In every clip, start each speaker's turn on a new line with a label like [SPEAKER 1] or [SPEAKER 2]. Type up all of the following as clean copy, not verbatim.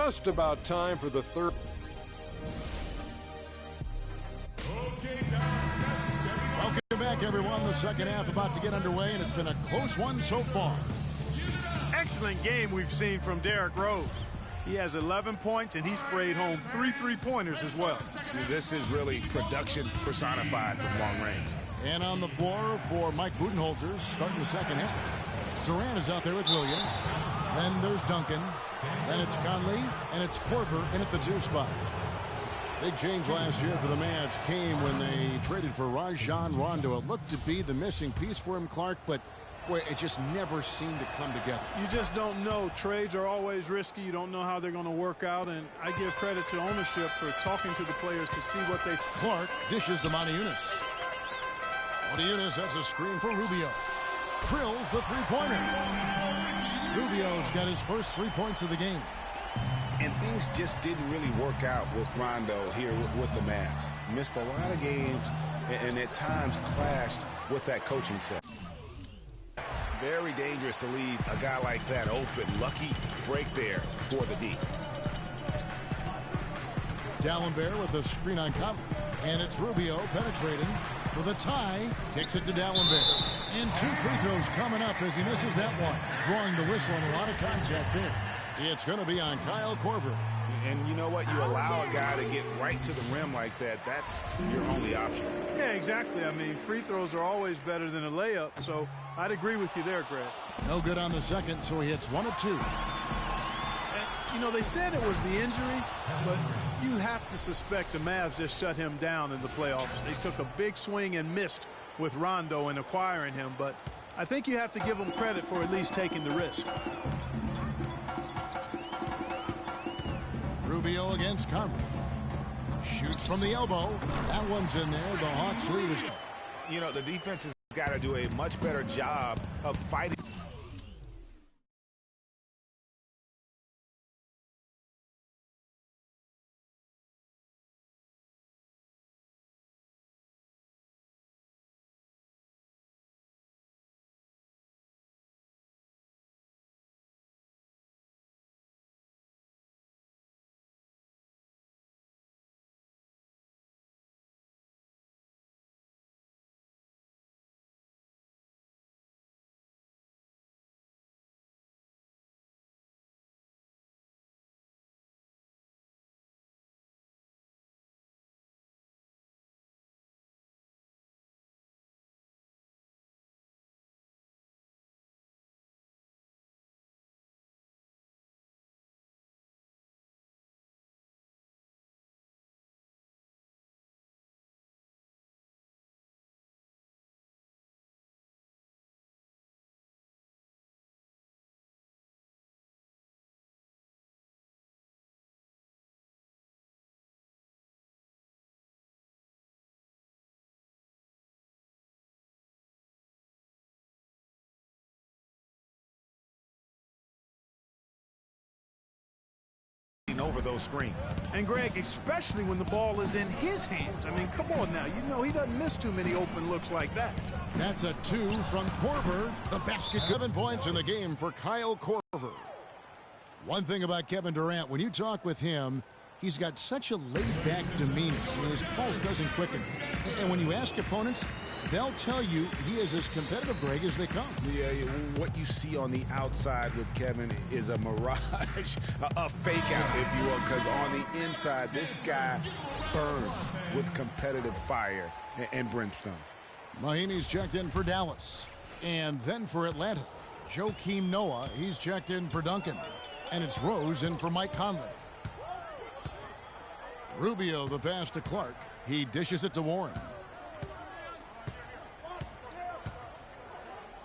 [SPEAKER 1] just about time for the third.
[SPEAKER 2] Welcome back, everyone. The second half about to get underway, and it's been a close one so far.
[SPEAKER 3] Excellent game we've seen from Derrick Rose. He has 11 points, and he sprayed home 3 3-pointers as well.
[SPEAKER 4] This is really production personified from long range.
[SPEAKER 2] And on the floor for Mike Budenholzer, starting the second half. Durant is out there with Williams. Then there's Duncan. Then it's Conley, and it's Korver in at the 2 spot. Big change last year for the Mavs came when they traded for Rajon Rondo. It looked to be the missing piece for him, Clark, but boy, it just never seemed to come together.
[SPEAKER 3] You just don't know. Trades are always risky. You don't know how they're going to work out, and I give credit to ownership for talking to the players to see what they...
[SPEAKER 2] Clark dishes to Montejunas. Montejunas has a screen for Rubio. Drills the three-pointer. Rubio's got his first 3 points of the game.
[SPEAKER 4] And things just didn't really work out with Rondo here with the Mavs. Missed a lot of games and at times clashed with that coaching set. Very dangerous to leave a guy like that open. Lucky break there for the D.
[SPEAKER 2] Dallenberg with the screen on Conley. And it's Rubio penetrating for the tie. Kicks it to Dallenberg. And 2 free throws coming up as he misses that one. Drawing the whistle and a lot of contact there. It's going to be on Kyle Korver.
[SPEAKER 4] And you know what? You allow a guy to get right to the rim like that. That's your only option.
[SPEAKER 3] Yeah, exactly. I mean, free throws are always better than a layup, so I'd agree with you there, Greg.
[SPEAKER 2] No good on the second, so he hits 1 of 2.
[SPEAKER 3] And, you know, they said it was the injury, but you have to suspect the Mavs just shut him down in the playoffs. They took a big swing and missed with Rondo in acquiring him, but I think you have to give him credit for at least taking the risk.
[SPEAKER 2] Rubio against Conley. Shoots from the elbow. That one's in there. The Hawks lead is...
[SPEAKER 4] You know, the defense has got to do a much better job of fighting. Over those screens.
[SPEAKER 3] And Greg, especially when the ball is in his hands. I mean, come on now. You know he doesn't miss too many open looks like that.
[SPEAKER 2] That's a 2 from Korver. The basket. 7 points in the game for Kyle Korver. One thing about Kevin Durant, when you talk with him, he's got such a laid-back demeanor. His pulse doesn't quicken. And when you ask opponents, they'll tell you he is as competitive, Greg, as they come.
[SPEAKER 4] Yeah, what you see on the outside with Kevin is a mirage, a fake out, if you will, because on the inside, this guy burns with competitive fire and brimstone.
[SPEAKER 2] Mahinmi's checked in for Dallas. And then for Atlanta, Joakim Noah, he's checked in for Duncan. And it's Rose in for Mike Conley. Rubio, the pass to Clark. He dishes it to Warren.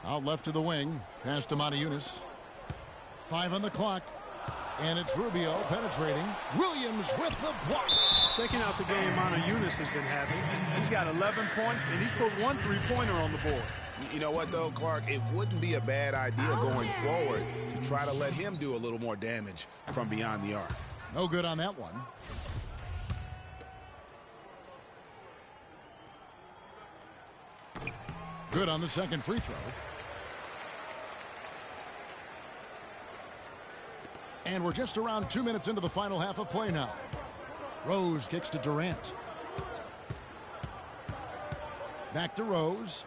[SPEAKER 2] Out left to the wing. Pass to Montejunas. 5 on the clock. And it's Rubio penetrating. Williams with the block.
[SPEAKER 3] Checking out the game Montejunas has been having. He's got 11 points, and he's put 1 3-pointer on the board.
[SPEAKER 4] You know what, though, Clark? It wouldn't be a bad idea going forward to try to let him do a little more damage from beyond the arc.
[SPEAKER 2] No good on that one. Good on the second free throw. And we're just around 2 minutes into the final half of play now. Rose kicks to Durant. Back to Rose.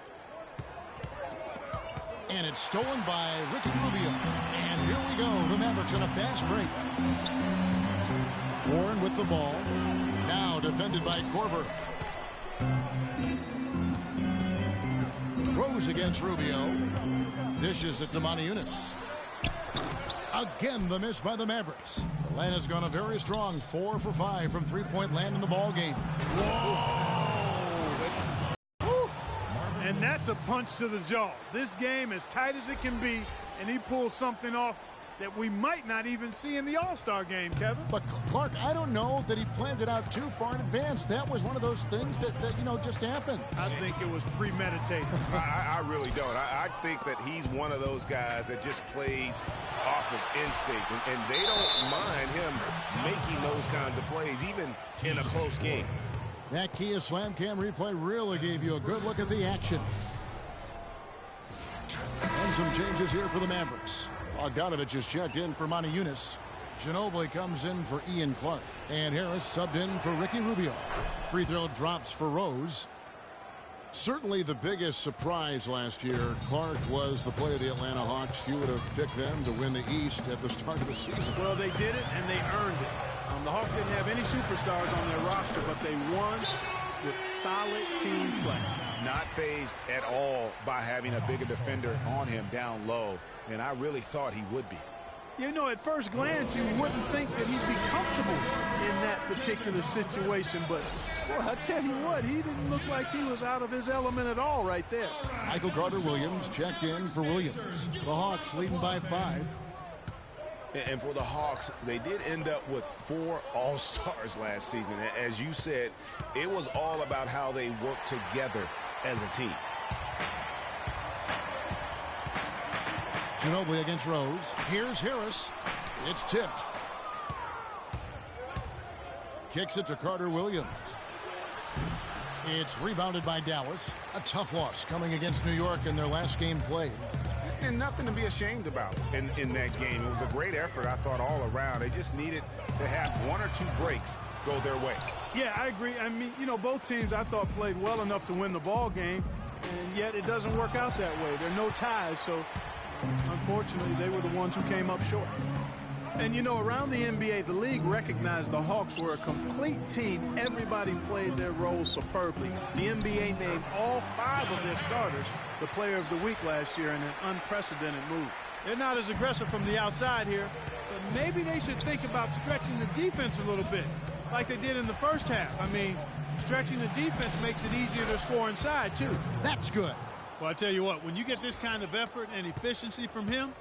[SPEAKER 2] And it's stolen by Ricky Rubio. And here we go. The Mavericks in a fast break. Warren with the ball. Now defended by Korver. Rose against Rubio. Dishes it to Moniunas. Again, the miss by the Mavericks. Atlanta's gone a very strong 4 for 5 from three-point land in the ball game.
[SPEAKER 3] Whoa! And that's a punch to the jaw. This game as tight as it can be, and he pulls something off that we might not even see in the All-Star game, Kevin.
[SPEAKER 2] But, Clark, I don't know that he planned it out too far in advance. That was one of those things that just happened.
[SPEAKER 3] I think it was premeditated.
[SPEAKER 4] I really don't. I think that he's one of those guys that just plays off of instinct, and they don't mind him making those kinds of plays, even in a close game.
[SPEAKER 2] That Kia Slam Cam replay really gave you a good look at the action. And some changes here for the Mavericks. Bogdanovich is checked in for Moniunas. Ginobili comes in for Ian Clark. And Harris subbed in for Ricky Rubio. Free throw drops for Rose. Certainly the biggest surprise last year, Clark, was the play of the Atlanta Hawks. You would have picked them to win the East at the start of the season.
[SPEAKER 3] Well, they did it, and they earned it. The Hawks didn't have any superstars on their roster, but they won with solid team play.
[SPEAKER 4] Not fazed at all by having a bigger defender on him down low, and I really thought he would be.
[SPEAKER 3] You know, at first glance, you wouldn't think that he'd be comfortable in that particular situation, but, boy, I tell you what, he didn't look like he was out of his element at all right there.
[SPEAKER 2] Michael Carter-Williams checked in for Williams. The Hawks leading by 5.
[SPEAKER 4] And for the Hawks, they did end up with 4 All-Stars last season. As you said, it was all about how they worked together as a team.
[SPEAKER 2] Ginobili against Rose. Here's Harris. It's tipped. Kicks it to Carter-Williams. It's rebounded by Dallas. A tough loss coming against New York in their last game played.
[SPEAKER 4] And nothing to be ashamed about in that game. It was a great effort, I thought, all around. They just needed to have 1 or 2 breaks go their way.
[SPEAKER 3] Yeah, I agree. I mean, you know, both teams, I thought, played well enough to win the ball game, and yet it doesn't work out that way. There are no ties, so unfortunately, they were the ones who came up short. And, you know, around the NBA, the league recognized the Hawks were a complete team. Everybody played their roles superbly. The NBA named all 5 of their starters the player of the week last year in an unprecedented move. They're not as aggressive from the outside here, but maybe they should think about stretching the defense a little bit, like they did in the first half. I mean, stretching the defense makes it easier to score inside, too.
[SPEAKER 2] That's good.
[SPEAKER 3] Well, I tell you what, when you get this kind of effort and efficiency from him,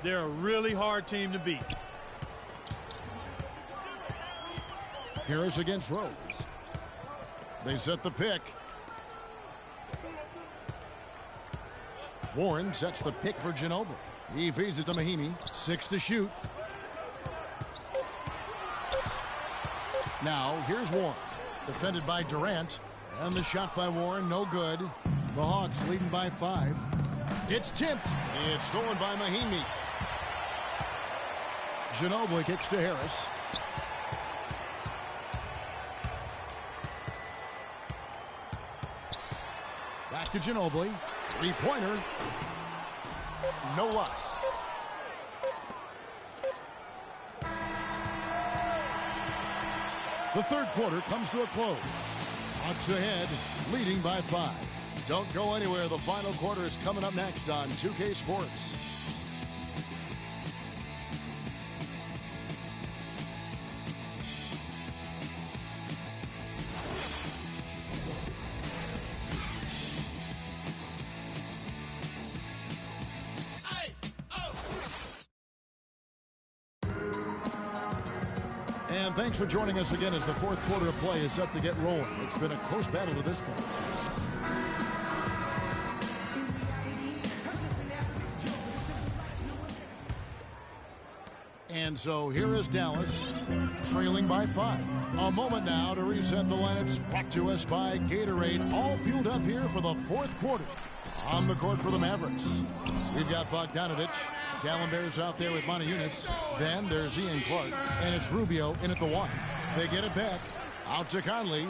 [SPEAKER 3] they're a really hard team to beat.
[SPEAKER 2] Harris against Rose. They set the pick. Warren sets the pick for Ginobili. He feeds it to Mahinmi. 6 to shoot. Now, here's Warren. Defended by Durant. And the shot by Warren, no good. The Hawks leading by 5. It's tipped. It's stolen by Mahinmi. Ginobili kicks to Harris. Back to Ginobili. 3-pointer. No luck. The third quarter comes to a close. Hawks ahead, leading by 5. Don't go anywhere. The final quarter is coming up next on 2K Sports. And thanks for joining us again as the fourth quarter of play is set to get rolling. It's been a close battle to this point. And so here is Dallas, trailing by 5. A moment now to reset the lineups. Brought to us by Gatorade, all fueled up here for the fourth quarter. On the court for the Mavericks, we've got Bogdanovich. Dallenberg's out there with Montejunas. Then there's Ian Clark, and it's Rubio in at the 1. They get it back. Out to Conley.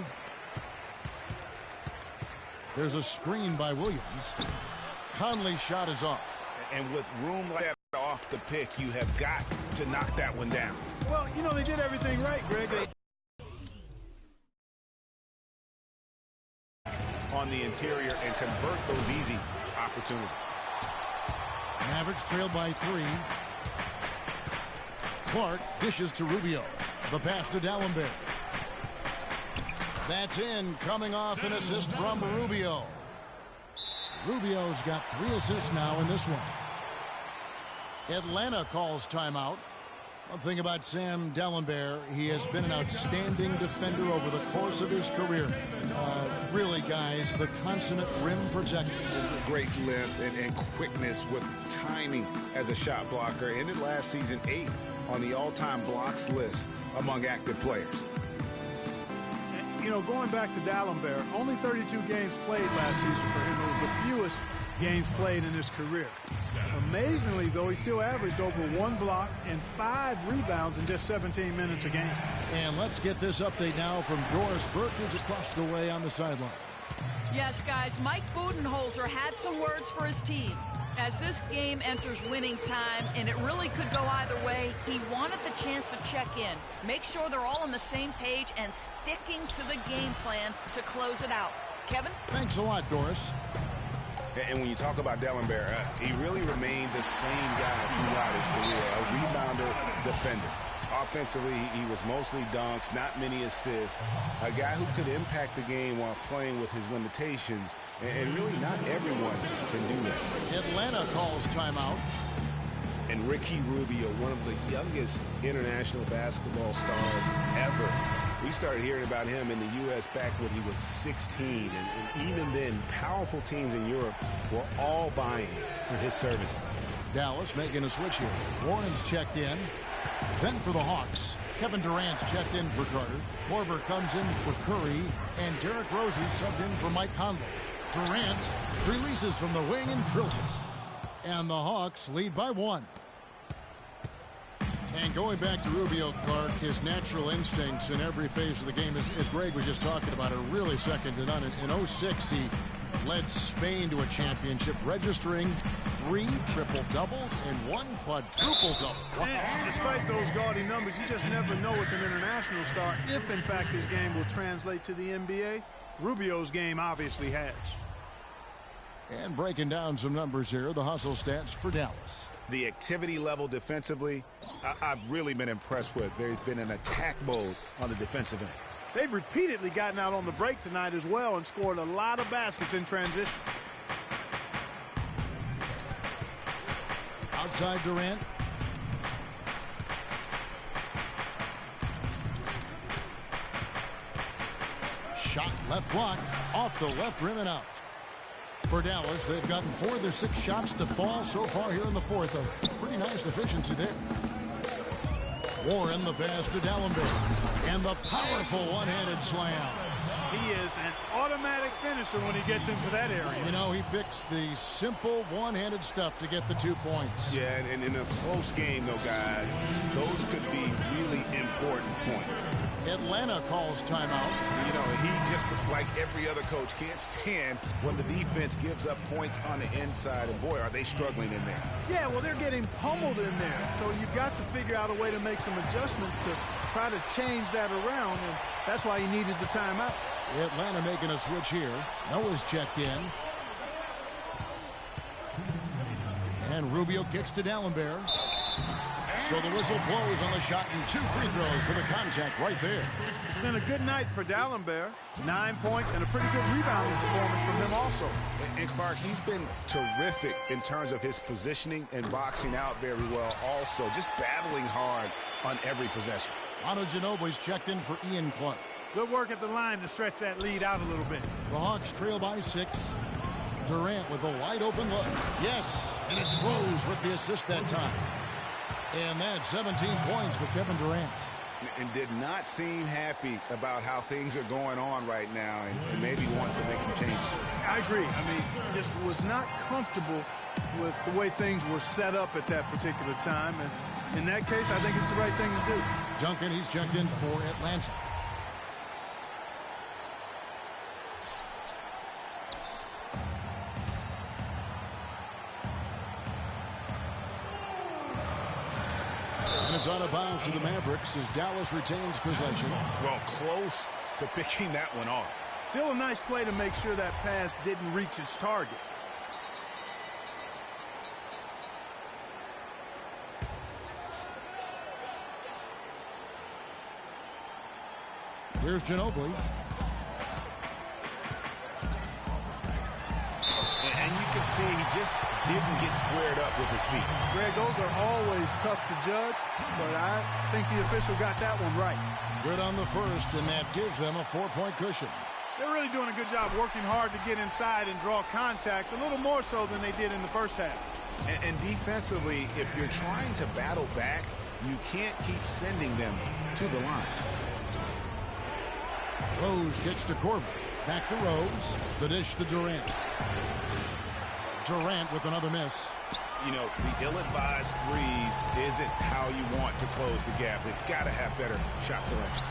[SPEAKER 2] There's a screen by Williams. Conley's shot is off.
[SPEAKER 4] And with room like that off the pick, you have got to knock that one down.
[SPEAKER 3] Well, you know, they did everything right, Greg.
[SPEAKER 4] On the interior and convert those easy opportunities.
[SPEAKER 2] Mavericks trail by 3. Clark dishes to Rubio. The pass to Dallenberg. That's in, coming off an assist from Rubio. Rubio's got 3 assists now in this one. Atlanta calls timeout. One thing about Sam Dallenberg, he has been an outstanding defender over the course of his career. Really, guys, the consummate rim protector.
[SPEAKER 4] Great length and quickness with timing as a shot blocker. Ended last season 8th on the all-time blocks list among active players.
[SPEAKER 3] You know, going back to Dallenberg, only 32 games played last season for him. It was the fewest games played in his career. Amazingly, though, he still averaged over 1 block and 5 rebounds in just 17 minutes a game.
[SPEAKER 2] And let's get this update now from Doris Burke, who's across the way on the sideline.
[SPEAKER 5] Yes, guys, Mike Budenholzer had some words for his team. As this game enters winning time, and it really could go either way, he wanted the chance to check in, make sure they're all on the same page, and sticking to the game plan to close it out. Kevin?
[SPEAKER 2] Thanks a lot, Doris.
[SPEAKER 4] And when you talk about Dallenberg, he really remained the same guy throughout his career, a rebounder, defender. Offensively, he was mostly dunks, not many assists. A guy who could impact the game while playing with his limitations. And really not everyone can do that.
[SPEAKER 2] Atlanta calls timeout.
[SPEAKER 4] And Ricky Rubio, one of the youngest international basketball stars ever. We started hearing about him in the U.S. back when he was 16. And even then, powerful teams in Europe were all vying for his services.
[SPEAKER 2] Dallas making a switch here. Warren's checked in. Then for the Hawks, Kevin Durant's checked in for Carter. Korver comes in for Curry. And Derrick Rose is subbed in for Mike Conley. Durant releases from the wing and drills it. And the Hawks lead by 1. And going back to Rubio, Clark, his natural instincts in every phase of the game, as Greg was just talking about, are really second to none. In 06, he led Spain to a championship, registering 3 triple-doubles and 1 quadruple-double.
[SPEAKER 3] And despite those gaudy numbers, you just never know with an international star if, in fact, his game will translate to the NBA. Rubio's game obviously has.
[SPEAKER 2] And breaking down some numbers here, the hustle stats for Dallas.
[SPEAKER 4] The activity level defensively, I've really been impressed with. There's been an attack mode on the defensive end.
[SPEAKER 3] They've repeatedly gotten out on the break tonight as well and scored a lot of baskets in transition.
[SPEAKER 2] Outside Durant. Shot left block, off the left rim and out. For Dallas, they've gotten 4 of their 6 shots to fall so far here in the 4th. A pretty nice efficiency there. Warren the pass to Dallenberg. And the powerful one-handed slam.
[SPEAKER 3] He is an automatic finisher when he gets into that area.
[SPEAKER 2] You know, he picks the simple one-handed stuff to get the 2 points.
[SPEAKER 4] Yeah, and in a close game, though, guys, those could be really important points.
[SPEAKER 2] Atlanta calls timeout.
[SPEAKER 4] You know, he just, like every other coach, can't stand when the defense gives up points on the inside. And, boy, are they struggling in there.
[SPEAKER 3] Yeah, well, they're getting pummeled in there. So you've got to figure out a way to make some adjustments to try to change that around. And that's why he needed the timeout.
[SPEAKER 2] Atlanta making a switch here. Noah's checked in. And Rubio kicks to Dallenberg. So the whistle blows on the shot and 2 free throws for the contact right there.
[SPEAKER 3] It's been a good night for Dallenberg. 9 points and a pretty good rebounding performance from him also.
[SPEAKER 4] And Clark, he's been terrific in terms of his positioning and boxing out very well also. Just battling hard on every possession.
[SPEAKER 2] Manu Ginobili's checked in for Ian Clark.
[SPEAKER 3] Good work at the line to stretch that lead out a little bit.
[SPEAKER 2] The Hawks trail by 6. Durant with a wide open look. Yes, and it's Rose with the assist that time. And that's 17 points for Kevin Durant.
[SPEAKER 4] And did not seem happy about how things are going on right now, and maybe wants to make some changes.
[SPEAKER 3] I agree. I mean, just was not comfortable with the way things were set up at that particular time. And in that case, I think it's the right thing to do.
[SPEAKER 2] Duncan, he's checked in for Atlanta. And it's out of bounds to the Mavericks as Dallas retains possession.
[SPEAKER 4] Well, close to picking that one off.
[SPEAKER 3] Still a nice play to make sure that pass didn't reach its target.
[SPEAKER 2] Here's Ginobili.
[SPEAKER 4] And you can see he just didn't get squared up with his feet.
[SPEAKER 3] Greg, those are always tough to judge, but I think the official got that one right.
[SPEAKER 2] Good on the first, and that gives them a 4-point cushion.
[SPEAKER 3] They're really doing a good job working hard to get inside and draw contact, a little more so than they did in the first half.
[SPEAKER 4] And defensively, if you're trying to battle back, you can't keep sending them to the line.
[SPEAKER 2] Rose gets to Corver. Back to Rose. The dish to Durant. Durant with another miss.
[SPEAKER 4] You know, the ill-advised threes isn't how you want to close the gap. They've got to have better shot selection.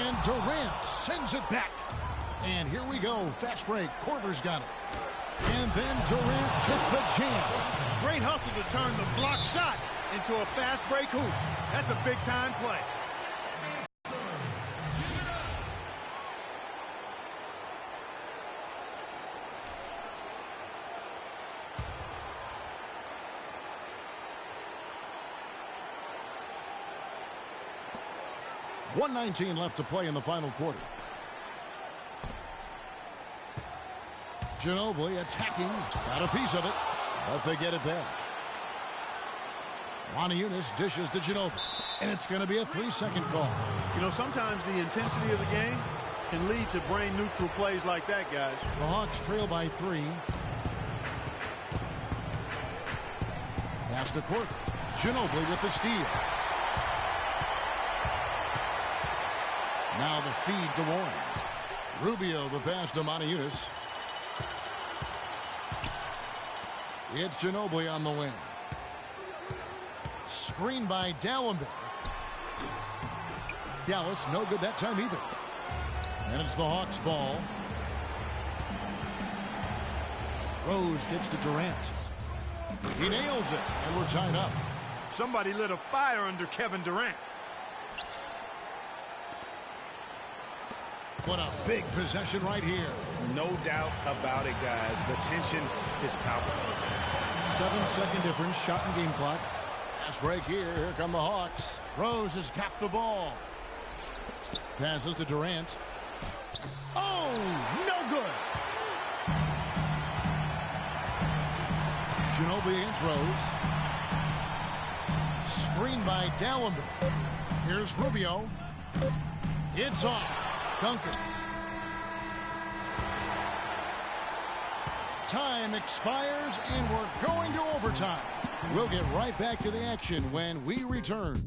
[SPEAKER 2] And Durant sends it back. And here we go. Fast break. Corver's got it. And then Durant with the jam.
[SPEAKER 3] Great hustle to turn the block shot into a fast break hoop. That's a big-time play.
[SPEAKER 2] .119 left to play in the final quarter. Ginobili attacking. Got a piece of it, but they get it back. Eunice dishes to Ginobili. And it's going to be a 3-second call.
[SPEAKER 3] You know, sometimes the intensity of the game can lead to brain-neutral plays like that, guys.
[SPEAKER 2] The Hawks trail by 3. Pass to Corver. Ginobili with the steal. Now the feed to Warren. Rubio the pass to Eunice. It's Ginobili on the wing. Screen by Dallenberg. Dallas no good that time either. And it's the Hawks ball. Rose gets to Durant. He nails it, and we're tied up.
[SPEAKER 3] Somebody lit a fire under Kevin Durant.
[SPEAKER 2] What a big possession right here.
[SPEAKER 4] No doubt about it, guys. The tension is palpable.
[SPEAKER 2] 7-second difference, shot and game clock. Fast break here. Here come the Hawks. Rose has got the ball. Passes to Durant. Oh, no good. Ginobili against Rose. Screen by Dallenberg. Here's Rubio. It's off. Duncan. Time expires, and we're going to overtime. We'll get right back to the action when we return.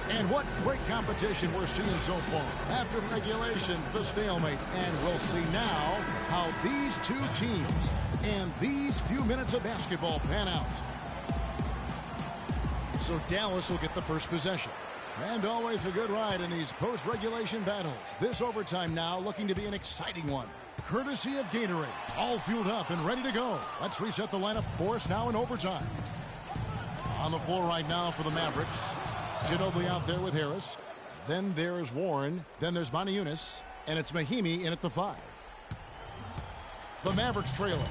[SPEAKER 2] And what great competition we're seeing so far. After regulation, the stalemate. And we'll see now how these two teams and these few minutes of basketball pan out. So Dallas will get the first possession. And always a good ride in these post-regulation battles. This overtime now looking to be an exciting one. Courtesy of Gatorade. All fueled up and ready to go. Let's reset the lineup for us now in overtime. On the floor right now for the Mavericks. Ginobili out there with Harris. Then there's Warren. Then there's Eunice. And it's Mahimi in at the 5. The Mavericks trailing.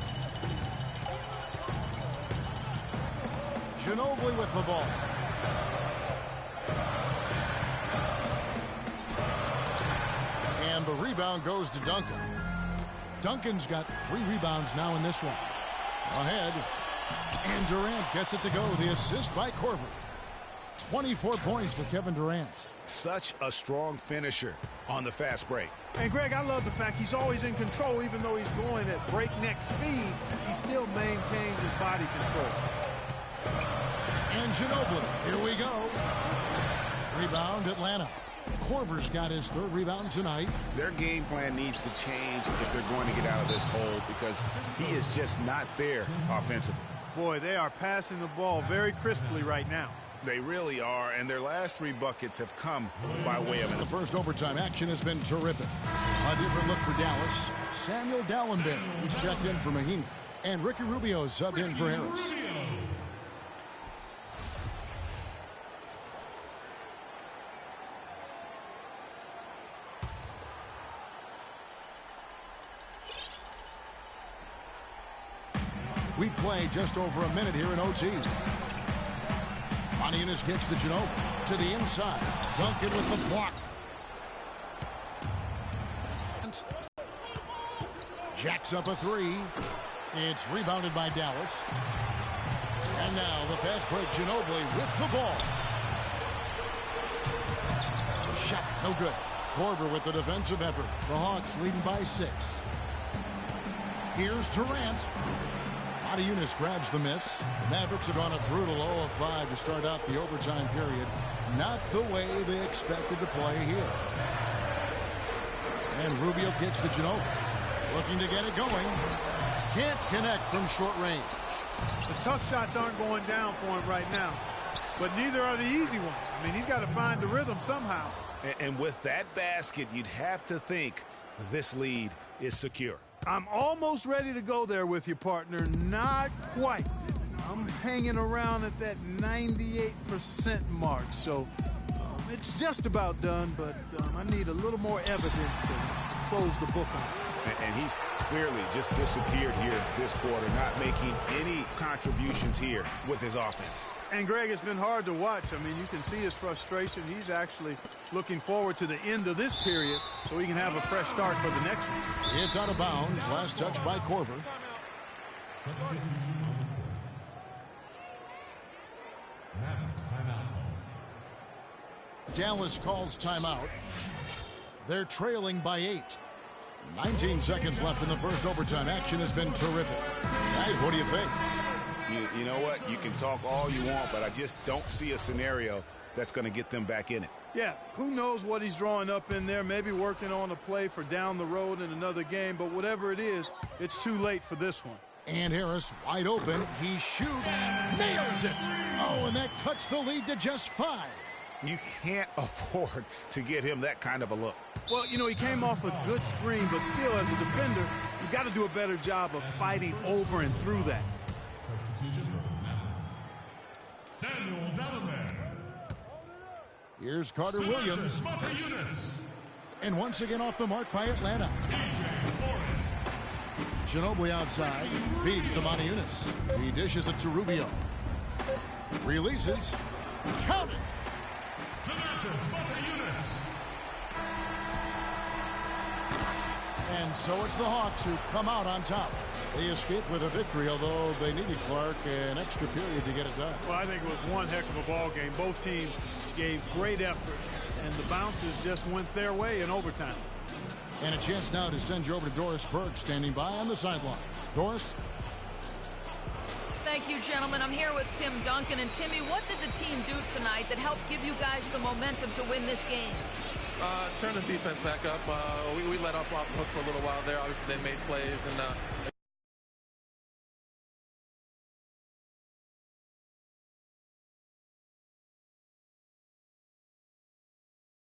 [SPEAKER 2] Ginobili with the ball. And the rebound goes to Duncan. Duncan's got 3 rebounds now in this one. Ahead. And Durant gets it to go. The assist by Corver. 24 points for Kevin Durant.
[SPEAKER 4] Such a strong finisher on the fast break.
[SPEAKER 3] And Greg, I love the fact he's always in control. Even though he's going at breakneck speed, he still maintains his body control.
[SPEAKER 2] And Ginobili, here we go. Rebound, Atlanta. Korver's got his third rebound tonight.
[SPEAKER 4] Their game plan needs to change if they're going to get out of this hole, because he is just not there offensively.
[SPEAKER 3] Boy, they are passing the ball very crisply right now.
[SPEAKER 4] They really are, and their last 3 buckets have come by way of it.
[SPEAKER 2] The first overtime action has been terrific. A different look for Dallas. Samuel Dallenberg, who's checked in for Mahinmi. And Ricky Rubio subbed in for Harris. We play just over a minute here in OT. Maniunas gets to Ginobili. To the inside. Duncan with the block. Jacks up a 3. It's rebounded by Dallas. And now the fast break, Ginobili with the ball. Shot, no good. Korver with the defensive effort. The Hawks leading by 6. Here's Durant. Maniunas grabs the miss. The Mavericks have gone a brutal 0 of 5 to start out the overtime period. Not the way they expected to play here. And Rubio gets to Ginobili. Looking to get it going. Can't connect from short range.
[SPEAKER 3] The tough shots aren't going down for him right now, but neither are the easy ones. I mean, he's got to find the rhythm somehow.
[SPEAKER 4] And with that basket, you'd have to think this lead is secure.
[SPEAKER 3] I'm almost ready to go there with you, partner. Not quite. I'm hanging around at that 98% mark, so it's just about done, but I need a little more evidence to close the book on it.
[SPEAKER 4] And he's clearly just disappeared here this quarter, not making any contributions here with his offense.
[SPEAKER 3] And, Greg, it's been hard to watch. I mean, you can see his frustration. He's actually looking forward to the end of this period so he can have a fresh start for the next one.
[SPEAKER 2] It's out of bounds. Last touch by Korver. Dallas calls timeout. They're trailing by 8. 19 seconds left in the first overtime. Action has been terrific. Guys, what do you think?
[SPEAKER 4] You know what? You can talk all you want, but I just don't see a scenario that's going to get them back in it.
[SPEAKER 3] Yeah, who knows what he's drawing up in there, maybe working on a play for down the road in another game, but whatever it is, it's too late for this one.
[SPEAKER 2] And Harris wide open. He shoots, nails it. Oh, and that cuts the lead to just 5.
[SPEAKER 4] You can't afford to get him that kind of a look.
[SPEAKER 3] Well, you know, he came off a good screen, but still, as a defender, you got to do a better job of fighting over and through that.
[SPEAKER 6] Samuel Dallenberg.
[SPEAKER 2] Here's Carter Williams. And once again off the mark by Atlanta. Ginobili outside. Feeds to Maniunas. He dishes it to Rubio. Releases. Count it. And so it's the Hawks who come out on top. They escaped with a victory, although they needed Clark an extra period to get it done.
[SPEAKER 3] Well, I think it was one heck of a ball game. Both teams gave great effort, and the bounces just went their way in overtime.
[SPEAKER 2] And a chance now to send you over to Doris Burke, standing by on the sideline. Doris?
[SPEAKER 5] Thank you, gentlemen. I'm here with Tim Duncan. And, Timmy, what did the team do tonight that helped give you guys the momentum to win this game?
[SPEAKER 7] Turn the defense back up. We let up off the hook for a little while there. Obviously, they made plays, and